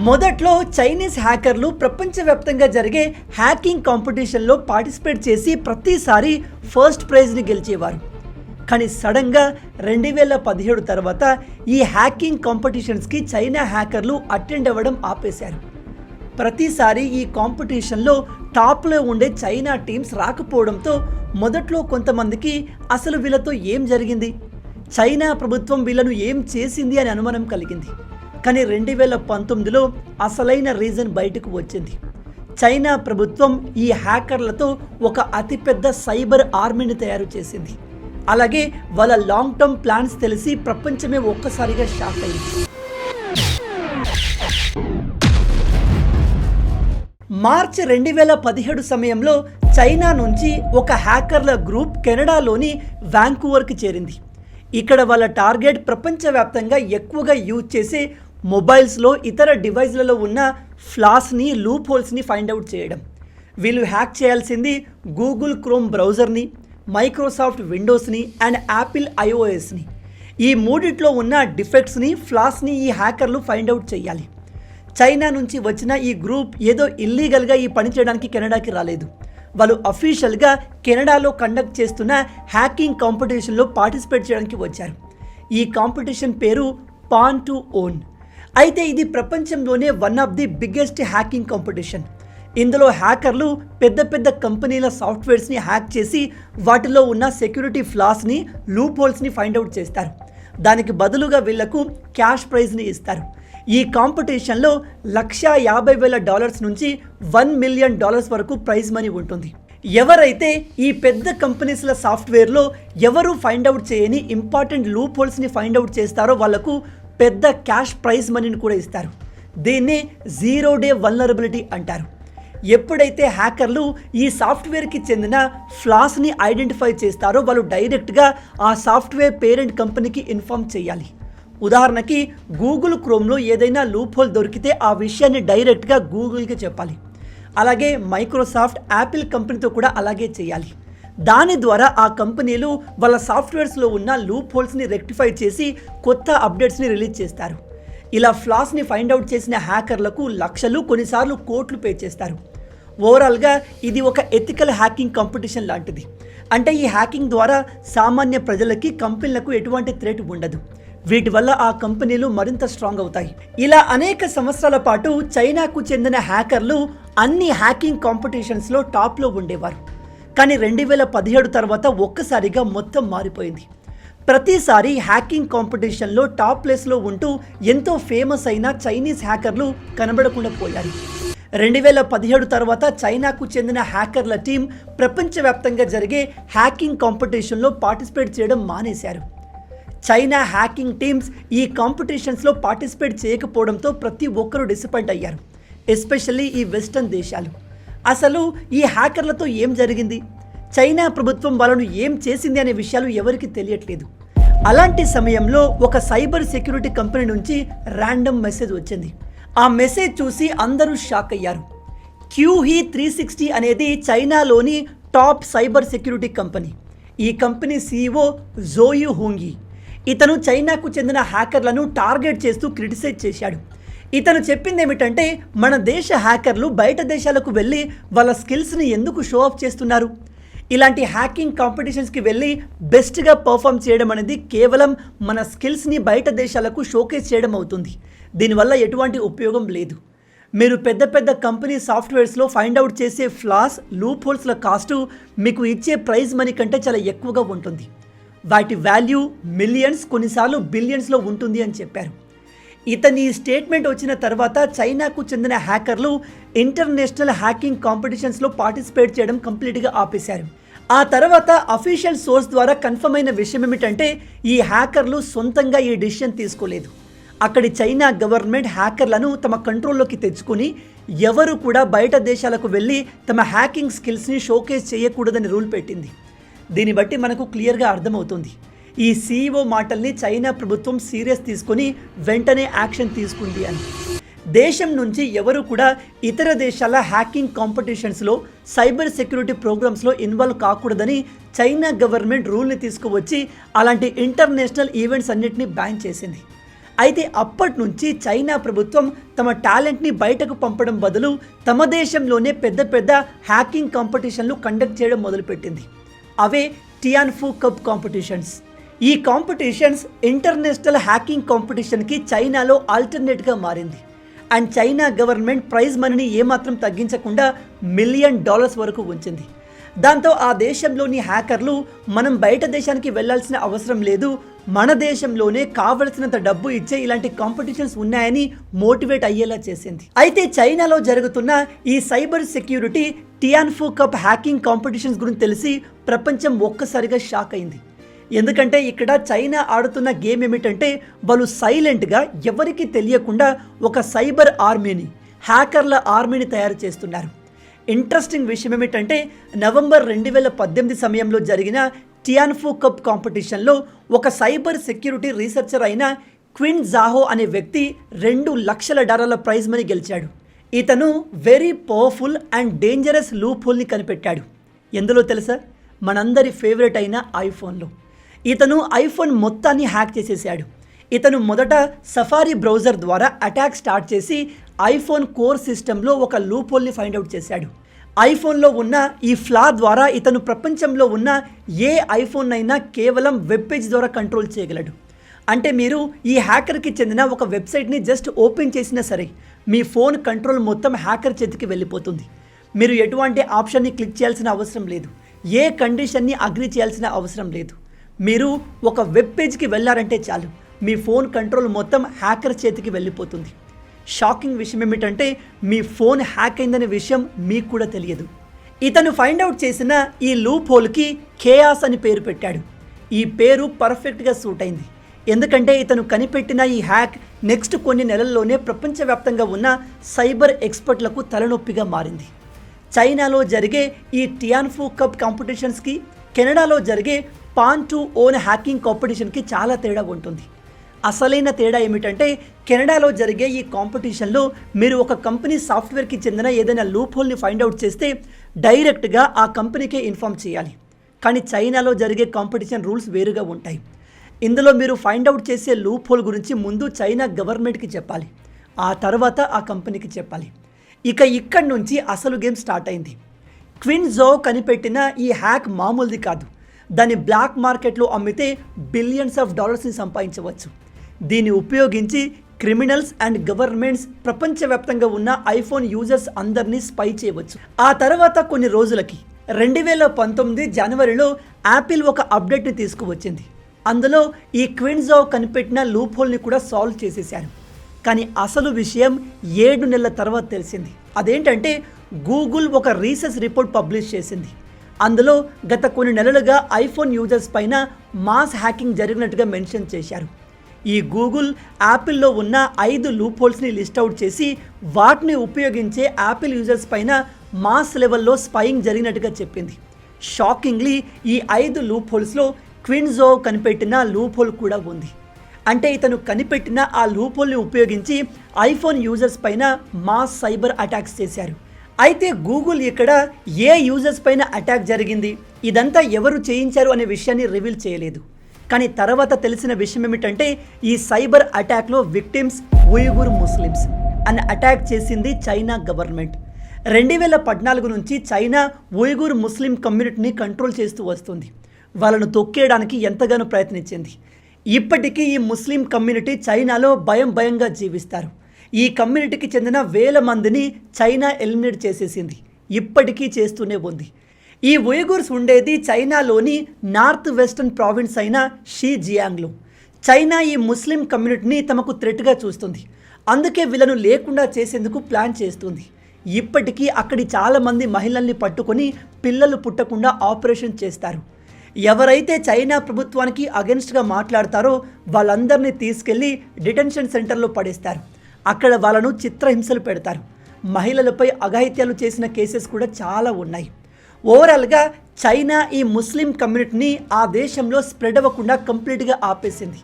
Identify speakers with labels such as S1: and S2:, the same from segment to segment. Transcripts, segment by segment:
S1: మొదట్లో చైనీస్ హ్యాకర్లు ప్రపంచవ్యాప్తంగా జరిగే హ్యాకింగ్ కాంపిటీషన్లో పార్టిసిపేట్ చేసి ప్రతిసారి ఫస్ట్ ప్రైజ్ని గెలిచేవారు. కానీ సడన్గా 2017 తర్వాత ఈ హ్యాకింగ్ కాంపిటీషన్స్కి చైనా హ్యాకర్లు అటెండ్ అవ్వడం ఆపేశారు. ప్రతిసారి ఈ కాంపిటీషన్లో టాప్లో ఉండే చైనా టీమ్స్ రాకపోవడంతో మొదట్లో కొంతమందికి అసలు వీళ్ళతో ఏం జరిగింది, చైనా ప్రభుత్వం వీళ్ళను ఏం చేసింది అని అనుమానం కలిగింది. కానీ 2019లో అసలైన రీజన్ బయటకు వచ్చింది. చైనా ప్రభుత్వం ఈ హ్యాకర్లతో ఒక అతిపెద్ద సైబర్ ఆర్మీని తయారు చేసింది. అలాగే వాళ్ళ లాంగ్ టర్మ్ ప్లాన్స్ తెలిసి ప్రపంచమే ఒక్కసారిగా షాక్ అయింది. మార్చి 2017 సమయంలో చైనా నుంచి ఒక హ్యాకర్ల గ్రూప్ కెనడాలోని వాంకూవర్కి చేరింది. ఇక్కడ వాళ్ళ టార్గెట్ ప్రపంచవ్యాప్తంగా ఎక్కువగా యూజ్ చేసే మొబైల్స్లో ఇతర డివైస్లలో ఉన్న ఫ్లాస్ని, లూప్ హోల్స్ని ఫైండ్ అవుట్ చేయడం. వీళ్ళు హ్యాక్ చేయాల్సింది గూగుల్ క్రోమ్ బ్రౌజర్ని, మైక్రోసాఫ్ట్ విండోస్ని అండ్ యాపిల్ ఐఓఎస్ని. ఈ మూడిట్లో ఉన్న డిఫెక్ట్స్ని, ఫ్లాస్ని ఈ హ్యాకర్లు ఫైండ్ అవుట్ చేయాలి. చైనా నుంచి వచ్చిన ఈ గ్రూప్ ఏదో ఇల్లీగల్గా ఈ పని చేయడానికి కెనడాకి రాలేదు. వాళ్ళు అఫీషియల్గా కెనడాలో కండక్ట్ చేస్తున్న హ్యాకింగ్ కాంపిటీషన్లో పార్టిసిపేట్ చేయడానికి వచ్చారు. ఈ కాంపిటీషన్ పేరు పాన్ టు ఓన్. అయితే ఇది ప్రపంచంలోనే one of the biggest hacking competition. ఇందులో హ్యాకర్లు పెద్ద పెద్ద కంపెనీల సాఫ్ట్వేర్స్ని హ్యాక్ చేసి వాటిలో ఉన్న సెక్యూరిటీ ఫ్లాస్ని, లూప్ హోల్స్ని ఫైండ్ అవుట్ చేస్తారు. దానికి బదులుగా వీళ్లకు క్యాష్ ప్రైజ్ని ఇస్తారు. ఈ కాంపిటీషన్లో $150,000 నుంచి $1 మిలియన్ వరకు ప్రైజ్ మనీ ఉంటుంది. ఎవరైతే ఈ పెద్ద కంపెనీస్ల సాఫ్ట్వేర్లో ఎవరు ఫైండ్ అవుట్ చేయని ఇంపార్టెంట్ లూప్ హోల్స్ని ఫైండ్ అవుట్ చేస్తారో వాళ్లకు పెద్ద క్యాష్ ప్రైజ్ మనీని కూడా ఇస్తారు. దీన్ని 0 డే వల్నరబిలిటీ అంటారు. ఎప్పుడైతే హ్యాకర్లు ఈ సాఫ్ట్వేర్కి చెందిన ఫ్లాస్ని ఐడెంటిఫై చేస్తారో వాళ్ళు డైరెక్ట్గా ఆ సాఫ్ట్వేర్ పేరెంట్ కంపెనీకి ఇన్ఫార్మ్ చేయాలి. ఉదాహరణకి గూగుల్ క్రోమ్లో ఏదైనా లూప్ హోల్ దొరికితే ఆ విషయాన్ని డైరెక్ట్గా గూగుల్కి చెప్పాలి. అలాగే మైక్రోసాఫ్ట్, యాపిల్ కంపెనీతో కూడా అలాగే చేయాలి. దాని ద్వారా ఆ కంపెనీలు వాళ్ళ సాఫ్ట్వేర్స్లో ఉన్న లూప్ హోల్స్ని రెక్టిఫై చేసి కొత్త అప్డేట్స్ని రిలీజ్ చేస్తారు. ఇలా ఫ్లాస్ని ఫైండ్ అవుట్ చేసిన హ్యాకర్లకు లక్షలు, కొన్నిసార్లు కోట్లు పే చేస్తారు. ఓవరాల్గా ఇది ఒక ఎథికల్ హ్యాకింగ్ కాంపిటీషన్ లాంటిది. అంటే ఈ హ్యాకింగ్ ద్వారా సామాన్య ప్రజలకి, కంపెనీలకు ఎటువంటి థ్రెట్ ఉండదు. వీటి వల్ల ఆ కంపెనీలు మరింత స్ట్రాంగ్ అవుతాయి. ఇలా అనేక సంవత్సరాల పాటు చైనాకు చెందిన హ్యాకర్లు అన్ని హ్యాకింగ్ కాంపిటీషన్స్లో టాప్లో ఉండేవారు. కానీ 2017 తర్వాత ఒక్కసారిగా మొత్తం మారిపోయింది. ప్రతిసారి హ్యాకింగ్ కాంపిటీషన్లో టాప్ ప్లేస్లో ఉంటూ ఎంతో ఫేమస్ అయిన చైనీస్ హ్యాకర్లు కనబడకుండా పోయారు. 2017 తర్వాత చైనాకు చెందిన హ్యాకర్ల టీం ప్రపంచవ్యాప్తంగా జరిగే హ్యాకింగ్ కాంపిటీషన్లో పార్టిసిపేట్ చేయడం మానేశారు. చైనా హ్యాకింగ్ టీమ్స్ ఈ కాంపిటీషన్స్లో పార్టిసిపేట్ చేయకపోవడంతో ప్రతి ఒక్కరూ డిసప్పాయింట్ అయ్యారు, ఎస్పెషల్లీ ఈ వెస్టర్న్ దేశాలు. అసలు ఈ హ్యాకర్లతో ఏం జరిగింది, చైనా ప్రభుత్వం వాళ్ళను ఏం చేసింది అనే విషయాలు ఎవరికి తెలియట్లేదు. అలాంటి సమయంలో ఒక సైబర్ సెక్యూరిటీ కంపెనీ నుంచి ర్యాండమ్ మెసేజ్ వచ్చింది. ఆ మెసేజ్ చూసి అందరూ షాక్ అయ్యారు. క్యూహీ 360 అనేది చైనాలోని టాప్ సైబర్ సెక్యూరిటీ కంపెనీ. ఈ కంపెనీ CEO జోయు హోంగి. ఇతను చైనాకు చెందిన హ్యాకర్లను టార్గెట్ చేస్తూ క్రిటిసైజ్ చేశాడు. ఇతను చెప్పింది ఏమిటంటే, మన దేశ హ్యాకర్లు బయట దేశాలకు వెళ్ళి వాళ్ళ స్కిల్స్ని ఎందుకు షో ఆఫ్ చేస్తున్నారు? ఇలాంటి హ్యాకింగ్ కాంపిటీషన్స్కి వెళ్ళి బెస్ట్గా పర్ఫామ్ చేయడం అనేది కేవలం మన స్కిల్స్ని బయట దేశాలకు షోకేస్ చేయడం అవుతుంది. దీనివల్ల ఎటువంటి ఉపయోగం లేదు. మీరు పెద్ద పెద్ద కంపెనీ సాఫ్ట్వేర్స్లో ఫైండ్ అవుట్ చేసే ఫ్లాస్, లూప్ హోల్స్ల కాస్టు మీకు ఇచ్చే ప్రైజ్ మనీ కంటే చాలా ఎక్కువగా ఉంటుంది. వాటి వాల్యూ మిలియన్స్, కొన్నిసార్లు బిలియన్స్లో ఉంటుంది అని చెప్పారు. ఇతని ఈ స్టేట్మెంట్ వచ్చిన తర్వాత చైనాకు చెందిన హ్యాకర్లు ఇంటర్నేషనల్ హ్యాకింగ్ కాంపిటీషన్స్లో పార్టిసిపేట్ చేయడం కంప్లీట్గా ఆపేశారు. ఆ తర్వాత అఫీషియల్ సోర్స్ ద్వారా కన్ఫర్మ్ అయిన విషయం ఏమిటంటే, ఈ హ్యాకర్లు సొంతంగా ఈ డిసిషన్ తీసుకోలేదు. అక్కడి చైనా గవర్నమెంట్ హ్యాకర్లను తమ కంట్రోల్లోకి తెచ్చుకుని ఎవరు కూడా బయట దేశాలకు వెళ్ళి తమ హ్యాకింగ్ స్కిల్స్ని షోకేస్ చేయకూడదని రూల్ పెట్టింది. దీన్ని బట్టి మనకు క్లియర్గా అర్థమవుతుంది ఈ CEO మాటల్ని చైనా ప్రభుత్వం సీరియస్ తీసుకొని వెంటనే యాక్షన్ తీసుకుంది అని. దేశం నుంచి ఎవరు కూడా ఇతర దేశాల హ్యాకింగ్ కాంపిటీషన్స్లో, సైబర్ సెక్యూరిటీ ప్రోగ్రామ్స్లో ఇన్వాల్వ్ కాకూడదని చైనా గవర్నమెంట్ రూల్ని తీసుకువచ్చి అలాంటి ఇంటర్నేషనల్ ఈవెంట్స్ అన్నిటిని బ్యాన్ చేసింది. అయితే అప్పటి నుంచి చైనా ప్రభుత్వం తమ టాలెంట్ని బయటకు పంపడం బదులు తమ దేశంలోనే పెద్ద పెద్ద హ్యాకింగ్ కాంపిటీషన్లు కండక్ట్ చేయడం మొదలుపెట్టింది. అవే టియాన్ఫు కప్ కాంపిటీషన్స్. ఈ కాంపిటీషన్స్ ఇంటర్నేషనల్ హ్యాకింగ్ కాంపిటీషన్కి చైనాలో ఆల్టర్నేట్గా మారింది. అండ్ చైనా గవర్నమెంట్ ప్రైజ్ మనీని ఏమాత్రం తగ్గించకుండా $1 మిలియన్ వరకు ఉంచింది. దాంతో ఆ దేశంలోని హ్యాకర్లు మనం బయట దేశానికి వెళ్లాల్సిన అవసరం లేదు, మన దేశంలోనే కావలసినంత డబ్బు ఇచ్చే ఇలాంటి కాంపిటీషన్స్ ఉన్నాయని మోటివేట్ అయ్యేలా చేసింది. అయితే చైనాలో జరుగుతున్న ఈ cyber security Tianfu cup hacking competitions గురించి తెలిసి ప్రపంచం ఒక్కసారిగా షాక్ అయింది. ఎందుకంటే ఇక్కడ చైనా ఆడుతున్న గేమ్ ఏమిటంటే వాళ్ళు సైలెంట్గా ఎవరికీ తెలియకుండా ఒక సైబర్ ఆర్మీని, హ్యాకర్ల ఆర్మీని తయారు చేస్తున్నారు. ఇంట్రెస్టింగ్ విషయం ఏమిటంటే నవంబర్ 2018 సమయంలో జరిగిన టియాన్ఫు కప్ కాంపిటీషన్లో ఒక సైబర్ సెక్యూరిటీ రీసెర్చర్ అయిన క్విన్ జాహో అనే వ్యక్తి $2 లక్షల ప్రైజ్ మనీ గెలిచాడు. ఇతను very powerful and dangerous loop హోల్ని కనిపెట్టాడు. ఎందులో తెలుసా? మనందరి ఫేవరెట్ అయిన ఐఫోన్లో. ఇతను ఐఫోన్ మొత్తాన్ని హ్యాక్ చేసేసాడు. ఇతను మొదట సఫారీ బ్రౌజర్ ద్వారా అటాక్ స్టార్ట్ చేసి ఐఫోన్ కోర్ సిస్టంలో ఒక లూప్ హోల్ని ఫైండ్ అవుట్ చేశాడు. ఐఫోన్లో ఉన్న ఈ ఫ్లా ద్వారా ఇతను ప్రపంచంలో ఉన్న ఏ ఐఫోన్ అయినా కేవలం వెబ్ పేజ్ ద్వారా కంట్రోల్ చేయగలడు. అంటే మీరు ఈ హ్యాకర్కి చెందిన ఒక వెబ్సైట్ని జస్ట్ ఓపెన్ చేసినా సరే మీ ఫోన్ కంట్రోల్ మొత్తం హ్యాకర్ చేతికి వెళ్ళిపోతుంది. మీరు ఎటువంటి ఆప్షన్ని క్లిక్ చేయాల్సిన అవసరం లేదు, ఏ కండిషన్ని అగ్రీ చేయాల్సిన అవసరం లేదు. మీరు ఒక వెబ్ పేజ్కి వెళ్ళారంటే చాలు మీ ఫోన్ కంట్రోల్ మొత్తం హ్యాకర్ చేతికి వెళ్ళిపోతుంది. షాకింగ్ విషయం ఏమిటంటే మీ ఫోన్ హ్యాక్ అయిందనే విషయం మీకు కూడా తెలియదు. ఇతను ఫైండ్ అవుట్ చేసిన ఈ లూప్ హోల్కి కేయాస్ అని పేరు పెట్టాడు. ఈ పేరు పర్ఫెక్ట్గా సూట్ అయింది. ఎందుకంటే ఇతను కనిపెట్టిన ఈ హ్యాక్ నెక్స్ట్ కొన్ని నెలల్లోనే ప్రపంచవ్యాప్తంగా ఉన్న సైబర్ ఎక్స్పర్ట్లకు తలనొప్పిగా మారింది. చైనాలో జరిగే ఈ టియాన్ఫు కప్ కాంపిటీషన్స్కి కెనడాలో జరిగే పాన్ టు ఓన్ హ్యాకింగ్ కాంపిటీషన్కి చాలా తేడా ఉంటుంది. అసలైన తేడా ఏమిటంటే కెనడాలో జరిగే ఈ కాంపిటీషన్లో మీరు ఒక కంపెనీ సాఫ్ట్వేర్కి చెందిన ఏదైనా లూప్ హోల్ని ఫైండ్ అవుట్ చేస్తే డైరెక్ట్గా ఆ కంపెనీకే ఇన్ఫామ్ చేయాలి. కానీ చైనాలో జరిగే కాంపిటీషన్ రూల్స్ వేరుగా ఉంటాయి. ఇందులో మీరు ఫైండ్ అవుట్ చేసే లూప్ హోల్ గురించి ముందు చైనా గవర్నమెంట్కి చెప్పాలి, ఆ తర్వాత ఆ కంపెనీకి చెప్పాలి. ఇక్కడి నుంచి అసలు గేమ్ స్టార్ట్ అయింది. క్విన్ జో కనిపెట్టిన ఈ హ్యాక్ మామూలుది కాదు. దాన్ని బ్లాక్ మార్కెట్లో అమ్మితే బిలియన్స్ ఆఫ్ డాలర్స్ని సంపాదించవచ్చు. దీన్ని ఉపయోగించి క్రిమినల్స్ అండ్ గవర్నమెంట్స్ ప్రపంచవ్యాప్తంగా ఉన్న ఐఫోన్ యూజర్స్ అందరినీ స్పై చేయవచ్చు. ఆ తర్వాత కొన్ని రోజులకి 2019 జనవరిలో యాపిల్ ఒక అప్డేట్ని తీసుకువచ్చింది. అందులో ఈ క్విన్ జో కనిపెట్టిన లూప్ హోల్ని కూడా సాల్వ్ చేసేశారు. కానీ అసలు విషయం 7 నెలల తర్వాత తెలిసింది. అదేంటంటే గూగుల్ ఒక రీసెర్చ్ రిపోర్ట్ పబ్లిష్ చేసింది. అందులో గత కొన్ని నెలలుగా ఐఫోన్ యూజర్స్ పైన మాస్ హ్యాకింగ్ జరిగినట్టుగా మెన్షన్ చేశారు. ఈ గూగుల్ యాపిల్లో ఉన్న 5 లూప్ హోల్స్ని లిస్ట్ అవుట్ చేసి వాటిని ఉపయోగించే యాపిల్ యూజర్స్ పైన మాస్ లెవెల్లో స్పైయింగ్ జరిగినట్టుగా చెప్పింది. షాకింగ్లీ ఈ 5 లూప్ హోల్స్లో క్విన్ జో కనిపెట్టిన లూప్ హోల్ కూడా ఉంది. అంటే ఇతను కనిపెట్టిన ఆ లూప్ హోల్ని ఉపయోగించి ఐఫోన్ యూజర్స్ పైన మాస్ సైబర్ అటాక్స్ చేశారు. అయితే గూగుల్ ఇక్కడ ఏ యూజర్స్ పైన అటాక్ జరిగింది, ఇదంతా ఎవరు చేయించారు అనే విషయాన్ని రివీల్ చేయలేదు. కానీ తర్వాత తెలిసిన విషయం ఏమిటంటే ఈ సైబర్ అటాక్లో విక్టిమ్స్ ఉయిగుర్ ముస్లిమ్స్ అని అటాక్ చేసింది చైనా గవర్నమెంట్. 2014 నుంచి చైనా ఉయిగుర్ ముస్లిం కమ్యూనిటీని కంట్రోల్ చేస్తూ వస్తుంది. వాళ్ళను తొక్కేయడానికి ఎంతగానో ప్రయత్నించింది. ఇప్పటికీ ఈ ముస్లిం కమ్యూనిటీ చైనాలో భయంగా జీవిస్తారు. ఈ కమ్యూనిటీకి చెందిన వేల మందిని చైనా ఎలిమినేట్ చేసేసింది, ఇప్పటికీ చేస్తూనే ఉంది. ఈ ఉయిగుర్స్ ఉండేది చైనాలోని నార్త్ వెస్టర్న్ ప్రావిన్స్ అయిన షీజియాంగ్లో. చైనా ఈ ముస్లిం కమ్యూనిటీని తమకు థ్రెట్గా చూస్తుంది. అందుకే వీళ్ళను లేకుండా చేసేందుకు ప్లాన్ చేస్తుంది. ఇప్పటికీ అక్కడి చాలామంది మహిళల్ని పట్టుకొని పిల్లలు పుట్టకుండా ఆపరేషన్ చేస్తారు. ఎవరైతే చైనా ప్రభుత్వానికి అగెన్స్ట్గా మాట్లాడతారో వాళ్ళందరినీ తీసుకెళ్లి డిటెన్షన్ సెంటర్లో పడేస్తారు. అక్కడ వాళ్ళను చిత్రహింసలు పెడతారు. మహిళలపై అఘాయిత్యాలు చేసిన కేసెస్ కూడా చాలా ఉన్నాయి. ఓవరాల్గా చైనా ఈ ముస్లిం కమ్యూనిటీని ఆ దేశంలో స్ప్రెడ్ అవ్వకుండా కంప్లీట్గా ఆపేసింది.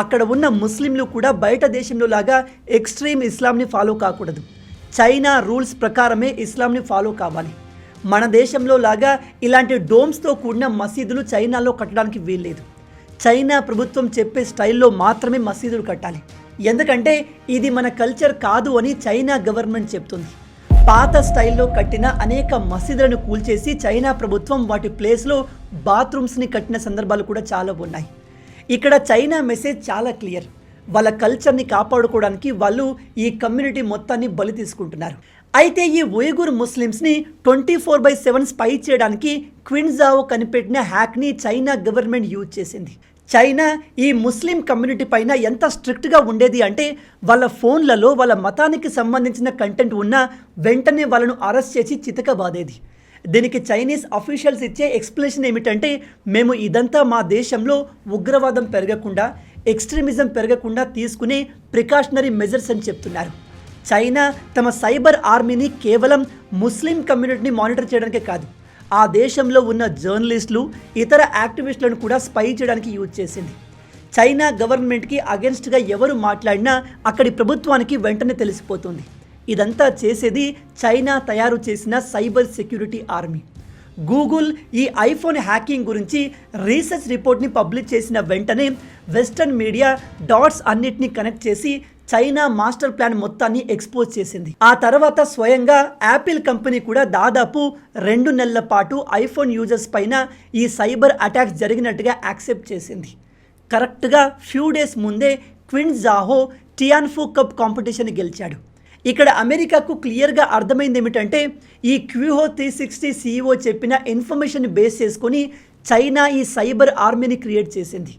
S1: అక్కడ ఉన్న ముస్లింలు కూడా బయట దేశంలో లాగా ఎక్స్ట్రీమ్ ఇస్లాంని ఫాలో కాకూడదు. చైనా రూల్స్ ప్రకారమే ఇస్లాంని ఫాలో కావాలి. మన దేశంలో లాగా ఇలాంటి డోమ్స్తో కూడిన మసీదులు చైనాలో కట్టడానికి వీల్లేదు. చైనా ప్రభుత్వం చెప్పే స్టైల్లో మాత్రమే మసీదులు కట్టాలి. ఎందుకంటే ఇది మన కల్చర్ కాదు అని చైనా గవర్నమెంట్ చెప్తుంది. పాత స్టైల్లో కట్టిన అనేక మసీదులను కూల్చేసి చైనా ప్రభుత్వం వాటి ప్లేస్లో బాత్రూమ్స్ని కట్టిన సందర్భాలు కూడా చాలా ఉన్నాయి. ఇక్కడ చైనా మెసేజ్ చాలా క్లియర్. వాళ్ళ కల్చర్ని కాపాడుకోవడానికి వాళ్ళు ఈ కమ్యూనిటీ మొత్తాన్ని బలి తీసుకుంటున్నారు. అయితే ఈ ఉయిగుర్ ముస్లిమ్స్ని 24/7 స్పై చేయడానికి క్విన్జావో కనిపెట్టిన హ్యాక్ని చైనా గవర్నమెంట్ యూజ్ చేసింది. చైనా ఈ ముస్లిం కమ్యూనిటీ పైన ఎంత స్ట్రిక్ట్గా ఉండేది అంటే వాళ్ళ ఫోన్లలో వాళ్ళ మతానికి సంబంధించిన కంటెంట్ ఉన్నా వెంటనే వాళ్ళను అరెస్ట్ చేసి చితకబాదేది. దీనికి చైనీస్ అఫీషియల్స్ ఇచ్చే ఎక్స్ప్లెనేషన్ ఏమిటంటే, మేము ఇదంతా మా దేశంలో ఉగ్రవాదం పెరగకుండా, ఎక్స్ట్రీమిజం పెరగకుండా తీసుకునే ప్రికాషనరీ మెజర్స్ అని చెప్తున్నారు. చైనా తమ సైబర్ ఆర్మీని కేవలం ముస్లిం కమ్యూనిటీని మానిటర్ చేయడానికే కాదు, ఆ దేశంలో ఉన్న జర్నలిస్టులు, ఇతర యాక్టివిస్టులను కూడా స్పై చేయడానికి యూజ్ చేసింది. చైనా గవర్నమెంట్కి అగెన్స్ట్గా ఎవరు మాట్లాడినా అక్కడి ప్రభుత్వానికి వెంటనే తెలిసిపోతుంది. ఇదంతా చేసేది చైనా తయారు చేసిన సైబర్ సెక్యూరిటీ ఆర్మీ. గూగుల్ ఈ ఐఫోన్ హ్యాకింగ్ గురించి రీసెర్చ్ రిపోర్ట్ని పబ్లిష్ చేసిన వెంటనే వెస్టర్న్ మీడియా డాట్స్ అన్నిటినీ కనెక్ట్ చేసి చైనా మాస్టర్ ప్లాన్ మొత్తాన్ని ఎక్స్పోజ్ చేసింది. ఆ తర్వాత స్వయంగా యాపిల్ కంపెనీ కూడా దాదాపు 2 నెలల పాటు ఐఫోన్ యూజర్స్ పైన ఈ సైబర్ అటాక్స్ జరిగినట్టుగా యాక్సెప్ట్ చేసింది. కరెక్ట్గా ఫ్యూ డేస్ ముందే క్విన్జావో టియాన్ఫు కప్ కాంపిటీషన్ గెలిచాడు. ఇక్కడ అమెరికాకు క్లియర్గా అర్థమైంది ఏమిటంటే, ఈ క్యూహో 360 CEO చెప్పిన ఇన్ఫర్మేషన్ బేస్ చేసుకొని చైనా ఈ సైబర్ ఆర్మీని క్రియేట్ చేసింది.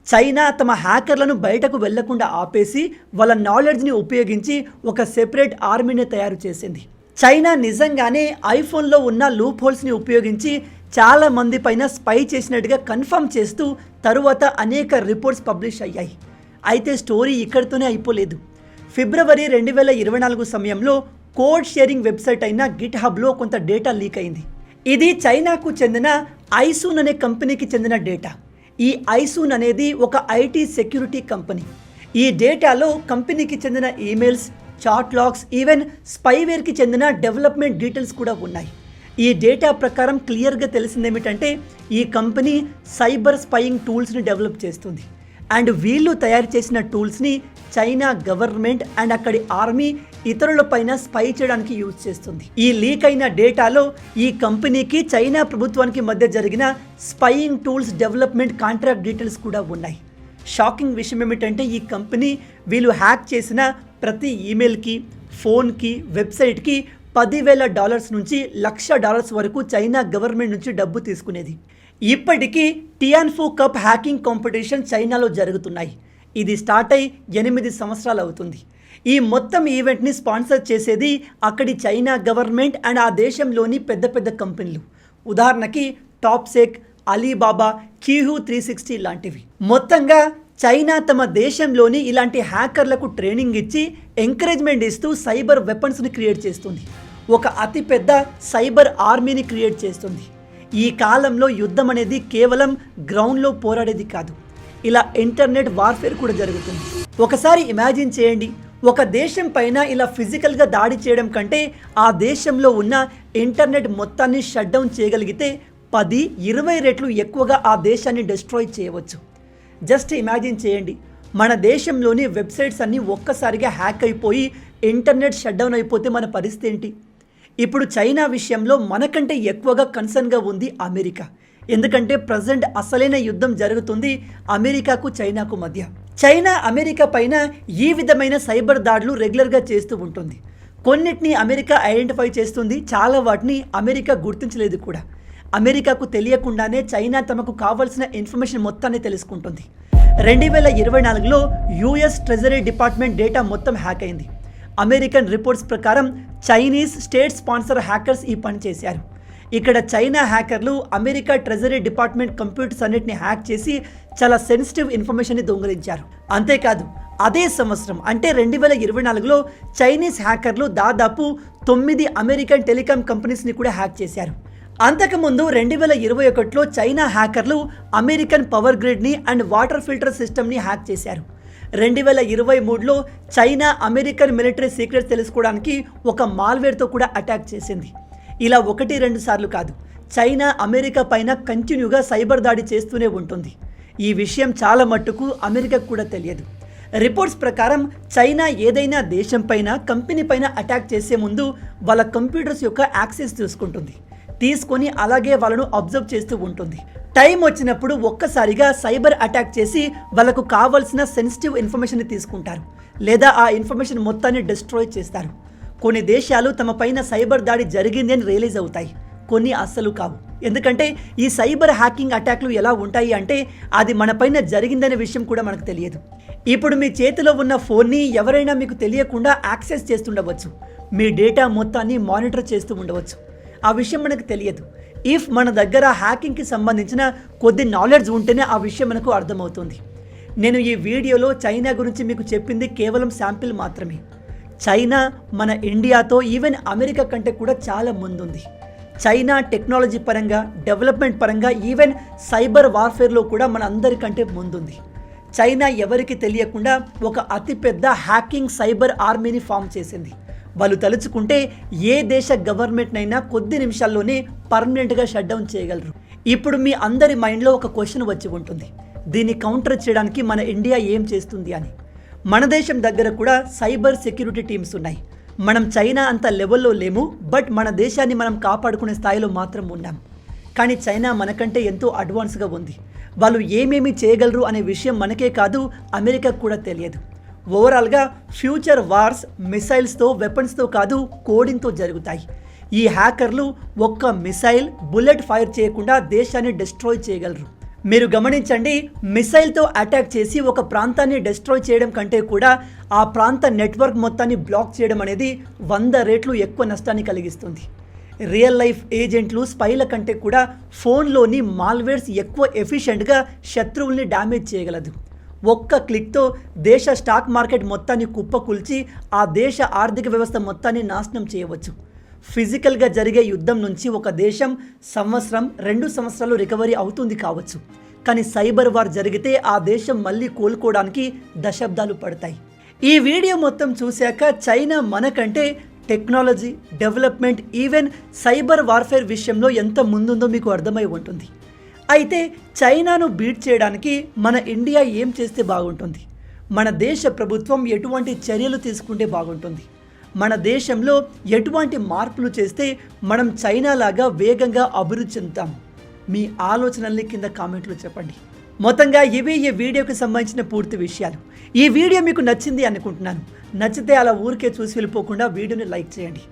S1: చైనా తమ హ్యాకర్లను బయటకు వెళ్లకుండా ఆపేసి వాళ్ళ నాలెడ్జ్ని ఉపయోగించి ఒక సెపరేట్ ఆర్మీని తయారు చేసింది. చైనా నిజంగానే ఐఫోన్లో ఉన్న లూప్ హోల్స్ని ఉపయోగించి చాలా మంది పైన స్పై చేసినట్టుగా కన్ఫర్మ్ చేస్తూ తరువాత అనేక రిపోర్ట్స్ పబ్లిష్ అయ్యాయి. అయితే స్టోరీ ఇక్కడితోనే అయిపోలేదు. ఫిబ్రవరి 2024 సమయంలో కోడ్ షేరింగ్ వెబ్సైట్ అయిన గిట్ హబ్లో కొంత డేటా లీక్ అయింది. ఇది చైనాకు చెందిన ఐసూన్ అనే కంపెనీకి చెందిన డేటా. ఈ ఐసూన్ అనేది ఒక ఐటీ సెక్యూరిటీ కంపెనీ. ఈ డేటాలో కంపెనీకి చెందిన ఈమెయిల్స్, చాట్ లాగ్స్, ఈవెన్ స్పైవేర్కి చెందిన డెవలప్మెంట్ డీటెయిల్స్ కూడా ఉన్నాయి. ఈ డేటా ప్రకారం క్లియర్గా తెలిసిందేమిటంటే, ఈ కంపెనీ సైబర్ స్పైయింగ్ టూల్స్ని డెవలప్ చేస్తుంది. అండ్ వీళ్ళు తయారు చేసిన టూల్స్ని చైనా గవర్నమెంట్ అండ్ అక్కడి ఆర్మీ ఇతరులపైన స్పై చేయడానికి యూజ్ చేస్తుంది. ఈ లీక్ అయిన డేటాలో ఈ కంపెనీకి చైనా ప్రభుత్వానికి మధ్య జరిగిన spying tools development contract details కూడా ఉన్నాయి. షాకింగ్ విషయం ఏమిటంటే, ఈ కంపెనీ వీళ్ళు హ్యాక్ చేసిన ప్రతి ఈమెయిల్కి, ఫోన్కి, వెబ్సైట్కి $10,000 నుంచి $1,00,000 వరకు చైనా గవర్నమెంట్ నుంచి డబ్బు తీసుకునేది. ఇప్పటికీ టియాన్ఫు కప్ హ్యాకింగ్ కాంపిటీషన్ చైనాలో జరుగుతున్నాయి. ఇది స్టార్ట్ అయి 8 సంవత్సరాలు అవుతుంది. ఈ మొత్తం ఈవెంట్ని స్పాన్సర్ చేసేది అక్కడి చైనా గవర్నమెంట్ అండ్ ఆ దేశంలోని పెద్ద పెద్ద కంపెనీలు. ఉదాహరణకి టాప్సెక్, అలీబాబా, క్యూహో 360 లాంటివి. మొత్తంగా చైనా తమ దేశంలోని ఇలాంటి హ్యాకర్లకు ట్రైనింగ్ ఇచ్చి ఎంకరేజ్మెంట్ ఇస్తూ సైబర్ వెపన్స్ని క్రియేట్ చేస్తుంది. ఒక అతిపెద్ద సైబర్ ఆర్మీని క్రియేట్ చేస్తుంది. ఈ కాలంలో యుద్ధం అనేది కేవలం గ్రౌండ్లో పోరాడేది కాదు, ఇలా ఇంటర్నెట్ వార్ఫేర్ కూడా జరుగుతుంది. ఒకసారి ఇమాజిన్ చేయండి, ఒక దేశం పైన ఇలా ఫిజికల్గా దాడి చేయడం కంటే ఆ దేశంలో ఉన్న ఇంటర్నెట్ మొత్తాన్ని షట్ డౌన్ చేయగలిగితే 10-20 రెట్లు ఎక్కువగా ఆ దేశాన్ని డిస్ట్రాయ్ చేయవచ్చు. జస్ట్ ఇమాజిన్ చేయండి, మన దేశంలోని వెబ్సైట్స్ అన్నీ ఒక్కసారిగా హ్యాక్ అయిపోయి ఇంటర్నెట్ షట్ డౌన్ అయిపోతే మన పరిస్థితి ఏంటి? ఇప్పుడు చైనా విషయంలో మనకంటే ఎక్కువగా కన్సర్న్గా ఉంది అమెరికా. ఎందుకంటే ప్రజెంట్ అసలైన యుద్ధం జరుగుతుంది అమెరికాకు చైనాకు మధ్య. చైనా అమెరికా పైన ఈ విధమైన సైబర్ దాడులు రెగ్యులర్గా చేస్తూ ఉంటుంది. కొన్నిటిని అమెరికా ఐడెంటిఫై చేస్తుంది, చాలా వాటిని అమెరికా గుర్తించలేదు కూడా. అమెరికాకు తెలియకుండానే చైనా తమకు కావాల్సిన ఇన్ఫర్మేషన్ మొత్తాన్ని తెలుసుకుంటుంది. 2024లో యుఎస్ ట్రెజరీ డిపార్ట్మెంట్ డేటా మొత్తం హ్యాక్ అయింది. అమెరికన్ రిపోర్ట్స్ ప్రకారం చైనీస్ స్టేట్ స్పాన్సర్ హ్యాకర్స్ ఈ పని చేశారు. ఇక్కడ చైనా హ్యాకర్లు అమెరికా ట్రెజరీ డిపార్ట్మెంట్ కంప్యూటర్స్ అన్నిటిని హ్యాక్ చేసి చాలా సెన్సిటివ్ ఇన్ఫర్మేషన్ని దొంగిలించారు. అంతేకాదు అదే సంవత్సరం అంటే 2024లో చైనీస్ హ్యాకర్లు దాదాపు 9 అమెరికన్ టెలికాం కంపెనీస్ని కూడా హ్యాక్ చేశారు. అంతకుముందు 2021లో చైనా హ్యాకర్లు అమెరికన్ పవర్ గ్రిడ్ని అండ్ వాటర్ ఫిల్టర్ సిస్టమ్ని హ్యాక్ చేశారు. 2023లో చైనా అమెరికన్ మిలిటరీ సీక్రెట్స్ తెలుసుకోవడానికి ఒక మాల్వేర్తో కూడా అటాక్ చేసింది. ఇలా 1-2 సార్లు కాదు, చైనా అమెరికా పైన కంటిన్యూగా సైబర్ దాడి చేస్తూనే ఉంటుంది. ఈ విషయం చాలా మట్టుకు అమెరికాకు కూడా తెలియదు. రిపోర్ట్స్ ప్రకారం చైనా ఏదైనా దేశం పైన కంపెనీ పైన అటాక్ చేసే ముందు వాళ్ళ కంప్యూటర్స్ యొక్క యాక్సెస్ తీసుకొని అలాగే వాళ్ళను అబ్జర్వ్ చేస్తూ ఉంటుంది. టైం వచ్చినప్పుడు ఒక్కసారిగా సైబర్ అటాక్ చేసి వాళ్ళకు కావాల్సిన సెన్సిటివ్ ఇన్ఫర్మేషన్ని తీసుకుంటారు లేదా ఆ ఇన్ఫర్మేషన్ మొత్తాన్ని డిస్ట్రాయ్ చేస్తారు. కొన్ని దేశాలు తమ పైన సైబర్ దాడి జరిగింది అని రియలైజ్ అవుతాయి, కొన్ని అస్సలు కావు. ఎందుకంటే ఈ సైబర్ హ్యాకింగ్ అటాక్లు ఎలా ఉంటాయి అంటే అది మన పైన జరిగిందనే విషయం కూడా మనకు తెలియదు. ఇప్పుడు మీ చేతిలో ఉన్న ఫోన్ని ఎవరైనా మీకు తెలియకుండా యాక్సెస్ చేస్తుండవచ్చు, మీ డేటా మొత్తాన్ని మానిటర్ చేస్తూ ఉండవచ్చు. ఆ విషయం మనకు తెలియదు. ఇఫ్ మన దగ్గర హ్యాకింగ్కి సంబంధించిన కొద్ది నాలెడ్జ్ ఉంటేనే ఆ విషయం మనకు అర్థమవుతుంది. నేను ఈ వీడియోలో చైనా గురించి మీకు చెప్పింది కేవలం శాంపిల్ మాత్రమే. చైనా మన ఇండియాతో ఈవెన్ అమెరికా కంటే కూడా చాలా ముందుంది. చైనా టెక్నాలజీ పరంగా, డెవలప్మెంట్ పరంగా, ఈవెన్ సైబర్ వార్ఫేర్లో కూడా మన అందరికంటే ముందుంది. చైనా ఎవరికి తెలియకుండా ఒక అతిపెద్ద హ్యాకింగ్ సైబర్ ఆర్మీని ఫామ్ చేసింది. వాళ్ళు తలుచుకుంటే ఏ దేశ గవర్నమెంట్నైనా కొద్ది నిమిషాల్లోనే పర్మనెంట్గా షట్ డౌన్ చేయగలరు. ఇప్పుడు మీ అందరి మైండ్లో ఒక క్వశ్చన్ వచ్చి ఉంటుంది, దీన్ని కౌంటర్ చేయడానికి మన ఇండియా ఏం చేస్తుంది అని. మన దేశం దగ్గర కూడా సైబర్ సెక్యూరిటీ టీమ్స్ ఉన్నాయి. మనం చైనా అంత లెవెల్లో లేము, బట్ మన దేశాన్ని మనం కాపాడుకునే స్థాయిలో మాత్రం ఉన్నాం. కానీ చైనా మనకంటే ఎంతో అడ్వాన్స్గా ఉంది. వాళ్ళు ఏమేమి చేయగలరు అనే విషయం మనకే కాదు, అమెరికాకు కూడా తెలియదు. ఓవరాల్గా ఫ్యూచర్ వార్స్ మిసైల్స్తో, వెపన్స్తో కాదు, కోడింగ్తో జరుగుతాయి. ఈ హ్యాకర్లు ఒక్క మిసైల్, బుల్లెట్ ఫైర్ చేయకుండా దేశాన్ని డిస్ట్రాయ్ చేయగలరు. మీరు గమనించండి, మిసైల్తో అటాక్ చేసి ఒక ప్రాంతాన్ని డిస్ట్రాయ్ చేయడం కంటే కూడా ఆ ప్రాంత నెట్వర్క్ మొత్తాన్ని బ్లాక్ చేయడం అనేది 100 రెట్లు ఎక్కువ నష్టాన్ని కలిగిస్తుంది. రియల్ లైఫ్ ఏజెంట్లు, స్పైల కంటే కూడా ఫోన్లోని మాల్వేర్స్ ఎక్కువ ఎఫిషియెంట్గా శత్రువుల్ని డ్యామేజ్ చేయగలదు. ఒక్క క్లిక్తో దేశ స్టాక్ మార్కెట్ మొత్తాన్ని కుప్పకూల్చి ఆ దేశ ఆర్థిక వ్యవస్థ మొత్తాన్ని నాశనం చేయవచ్చు. ఫిజికల్గా జరిగే యుద్ధం నుంచి ఒక దేశం సంవత్సరం, 2 సంవత్సరాలు రికవరీ అవుతుంది కావచ్చు, కానీ సైబర్ వార్ జరిగితే ఆ దేశం మళ్ళీ కోలుకోవడానికి దశాబ్దాలు పడతాయి. ఈ వీడియో మొత్తం చూశాక చైనా మనకంటే technology, development, even cyber warfare విషయంలో ఎంత ముందుందో మీకు అర్థమై ఉంటుంది. అయితే చైనాను బీట్ చేయడానికి మన ఇండియా ఏం చేస్తే బాగుంటుంది? మన దేశ ప్రభుత్వం ఎటువంటి చర్యలు తీసుకుంటే బాగుంటుంది? మన దేశంలో ఎటువంటి మార్పులు చేస్తే మనం చైనా లాగా వేగంగా అభివృద్ధి చెందుతాం? మీ ఆలోచనల్ని కింద కామెంట్లో చెప్పండి. మొత్తంగా ఇవే ఈ వీడియోకి సంబంధించిన పూర్తి విషయాలు. ఈ వీడియో మీకు నచ్చింది అనుకుంటున్నాను. నచ్చితే అలా ఊరికే చూసి వెళ్ళిపోకుండా వీడియోని లైక్ చేయండి.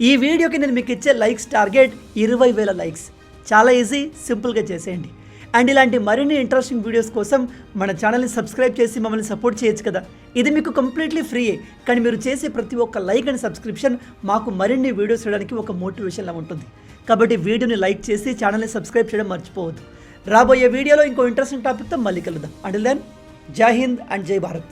S1: ఈ వీడియోకి నేను మీకు ఇచ్చే లైక్స్ టార్గెట్ 20,000 లైక్స్. చాలా ఈజీ, సింపుల్గా చేసేయండి. అండ్ ఇలాంటి మరిన్ని ఇంట్రెస్టింగ్ వీడియోస్ కోసం మన ఛానల్ని సబ్స్క్రైబ్ చేసి మమ్మల్ని సపోర్ట్ చేయొచ్చు కదా. ఇది మీకు కంప్లీట్లీ ఫ్రీయే, కానీ మీరు చేసే ప్రతి ఒక్క లైక్ అండ్ సబ్స్క్రిప్షన్ మాకు మరిన్ని వీడియోస్ చేయడానికి ఒక మోటివేషన్లా ఉంటుంది. కాబట్టి వీడియోని లైక్ చేసి ఛానల్ని సబ్స్క్రైబ్ చేయడం మర్చిపోవద్దు. రాబోయే వీడియోలో ఇంకో ఇంట్రెస్టింగ్ టాపిక్తో మళ్ళీ కలుద్దాం. అంటిల్ దెన్, జై హింద్ అండ్ జై భారత్.